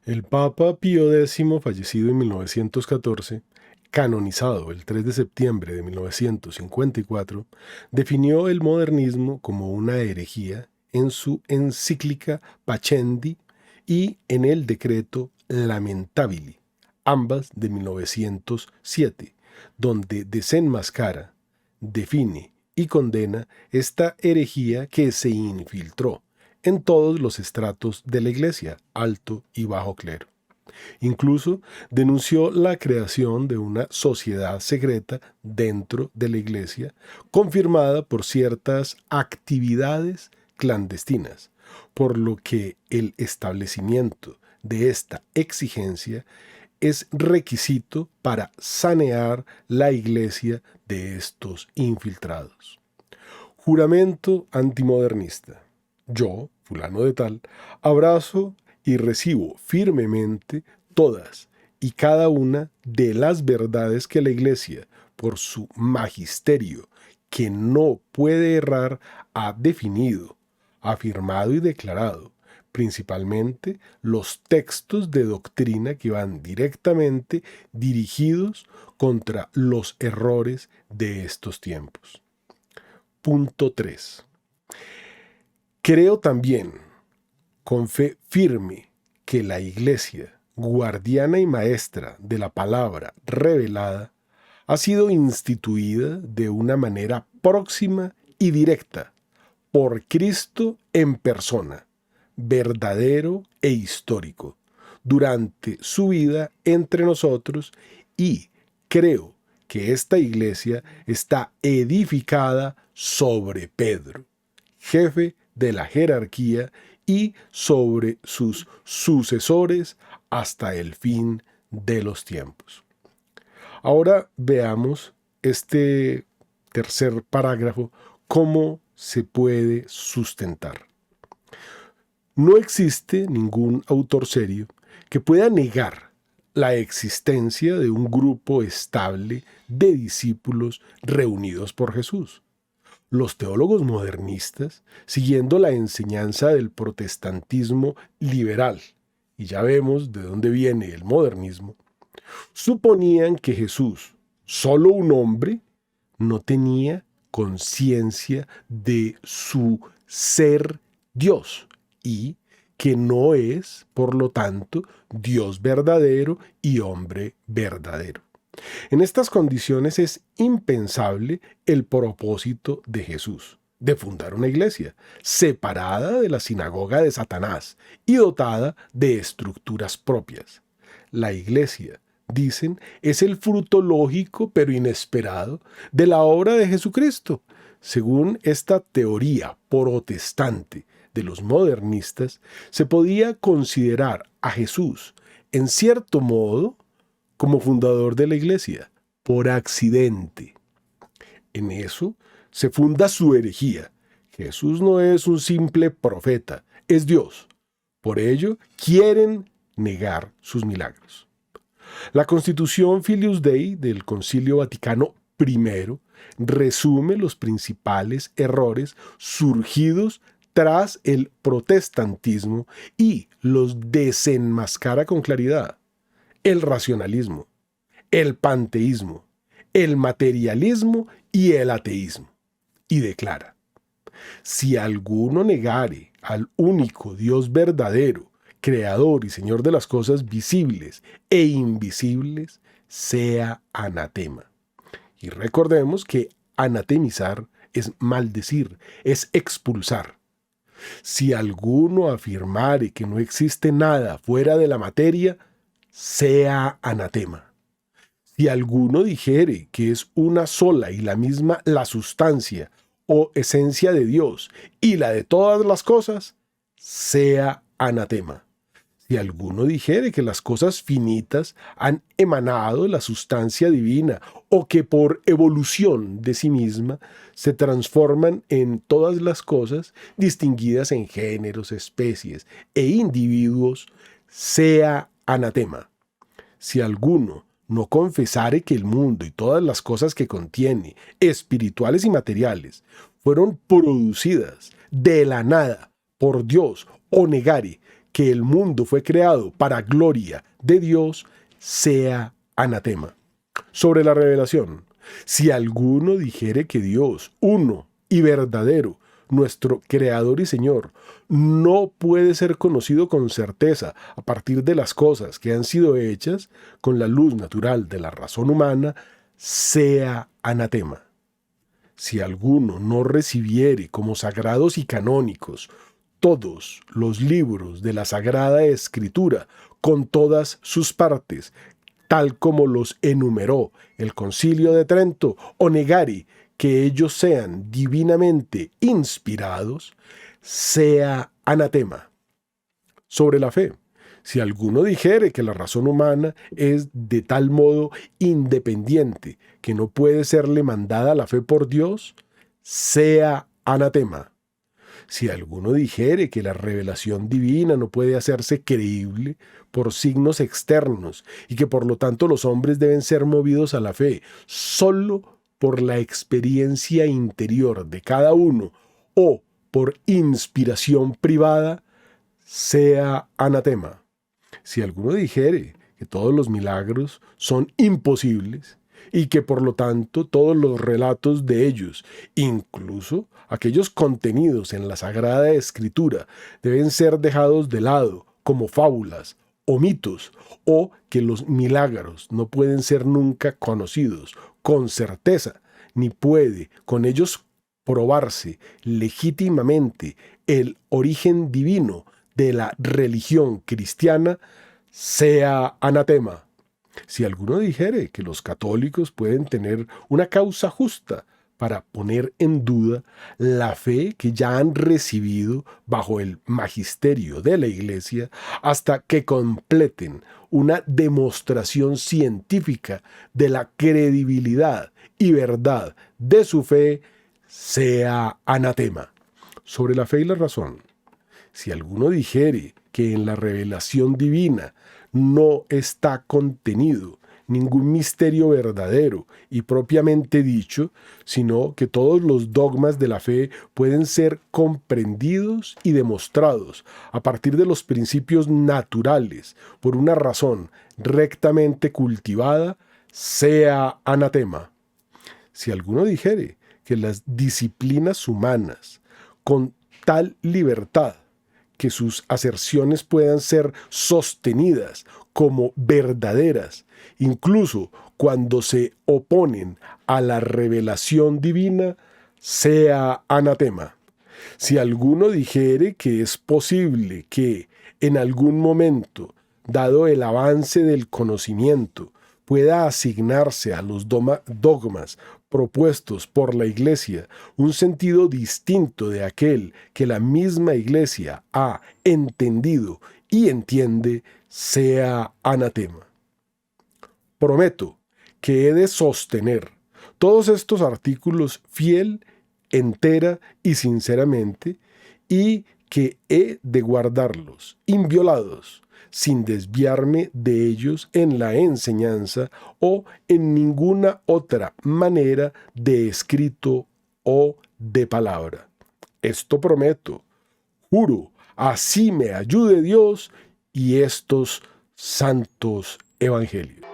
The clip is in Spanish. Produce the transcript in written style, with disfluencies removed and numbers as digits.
El Papa Pío X, fallecido en 1914, canonizado el 3 de septiembre de 1954, definió el modernismo como una herejía en su encíclica Pacendi y en el decreto Lamentabili, ambas de 1907, donde desenmascara, define y condena esta herejía que se infiltró en todos los estratos de la Iglesia, alto y bajo clero. Incluso denunció la creación de una sociedad secreta dentro de la Iglesia, confirmada por ciertas actividades clandestinas, por lo que el establecimiento de esta exigencia es requisito para sanear la Iglesia de estos infiltrados. Juramento antimodernista. Yo, fulano de tal, abrazo y recibo firmemente todas y cada una de las verdades que la Iglesia, por su magisterio, que no puede errar, ha definido, afirmado y declarado, principalmente los textos de doctrina que van directamente dirigidos contra los errores de estos tiempos. Punto 3. Creo también, con fe firme, que la Iglesia, guardiana y maestra de la palabra revelada, ha sido instituida de una manera próxima y directa por Cristo en persona, verdadero e histórico, durante su vida entre nosotros, y creo que esta Iglesia está edificada sobre Pedro, jefe de la jerarquía, y sobre sus sucesores hasta el fin de los tiempos. Ahora veamos este tercer parágrafo, cómo se puede sustentar. No existe ningún autor serio que pueda negar la existencia de un grupo estable de discípulos reunidos por Jesús. Los teólogos modernistas, siguiendo la enseñanza del protestantismo liberal, y ya vemos de dónde viene el modernismo, suponían que Jesús, solo un hombre, no tenía conciencia de su ser Dios y que no es, por lo tanto, Dios verdadero y hombre verdadero. En estas condiciones es impensable el propósito de Jesús, de fundar una iglesia, separada de la sinagoga de Satanás y dotada de estructuras propias. La iglesia, dicen, es el fruto lógico pero inesperado de la obra de Jesucristo. Según esta teoría protestante de los modernistas, se podía considerar a Jesús, en cierto modo, como fundador de la iglesia, por accidente. En eso se funda su herejía. Jesús no es un simple profeta, es Dios. Por ello, quieren negar sus milagros. La Constitución Filius Dei del Concilio Vaticano I resume los principales errores surgidos tras el protestantismo y los desenmascara con claridad. El racionalismo, el panteísmo, el materialismo y el ateísmo. Y declara: si alguno negare al único Dios verdadero, creador y señor de las cosas visibles e invisibles, sea anatema. Y recordemos que anatemizar es maldecir, es expulsar. Si alguno afirmare que no existe nada fuera de la materia, sea anatema. Si alguno dijere que es una sola y la misma la sustancia o esencia de Dios y la de todas las cosas, sea anatema. Si alguno dijere que las cosas finitas han emanado la sustancia divina o que por evolución de sí misma se transforman en todas las cosas distinguidas en géneros, especies e individuos, sea anatema. Si alguno no confesare que el mundo y todas las cosas que contiene, espirituales y materiales, fueron producidas de la nada por Dios, o negare que el mundo fue creado para gloria de Dios, sea anatema. Sobre la revelación, si alguno dijere que Dios, uno y verdadero, nuestro Creador y Señor, no puede ser conocido con certeza a partir de las cosas que han sido hechas con la luz natural de la razón humana, sea anatema. Si alguno no recibiere como sagrados y canónicos todos los libros de la Sagrada Escritura con todas sus partes, tal como los enumeró el Concilio de Trento, o negare que ellos sean divinamente inspirados, sea anatema. Sobre la fe, si alguno dijere que la razón humana es de tal modo independiente que no puede serle mandada la fe por Dios, sea anatema. Si alguno dijere que la revelación divina no puede hacerse creíble por signos externos y que por lo tanto los hombres deben ser movidos a la fe solo por la experiencia interior de cada uno o por inspiración privada, sea anatema. Si alguno dijere que todos los milagros son imposibles y que por lo tanto todos los relatos de ellos, incluso aquellos contenidos en la Sagrada Escritura, deben ser dejados de lado como fábulas o mitos, o que los milagros no pueden ser nunca conocidos con certeza, ni puede con ellos probarse legítimamente el origen divino de la religión cristiana, sea anatema. Si alguno dijere que los católicos pueden tener una causa justa para poner en duda la fe que ya han recibido bajo el magisterio de la Iglesia hasta que completen una demostración científica de la credibilidad y verdad de su fe, sea anatema. Sobre la fe y la razón, si alguno dijere que en la revelación divina no está contenido ningún misterio verdadero y propiamente dicho, sino que todos los dogmas de la fe pueden ser comprendidos y demostrados a partir de los principios naturales por una razón rectamente cultivada, sea anatema. Si alguno dijere que las disciplinas humanas, con tal libertad que sus aserciones puedan ser sostenidas como verdaderas, incluso cuando se oponen a la revelación divina, sea anatema. Si alguno dijere que es posible que, en algún momento, dado el avance del conocimiento, pueda asignarse a los dogmas propuestos por la Iglesia un sentido distinto de aquel que la misma Iglesia ha entendido y entiende, sea anatema. Prometo que he de sostener todos estos artículos fiel, entera y sinceramente, y que he de guardarlos inviolados, sin desviarme de ellos en la enseñanza o en ninguna otra manera de escrito o de palabra. Esto prometo, juro, así me ayude Dios y estos santos evangelios.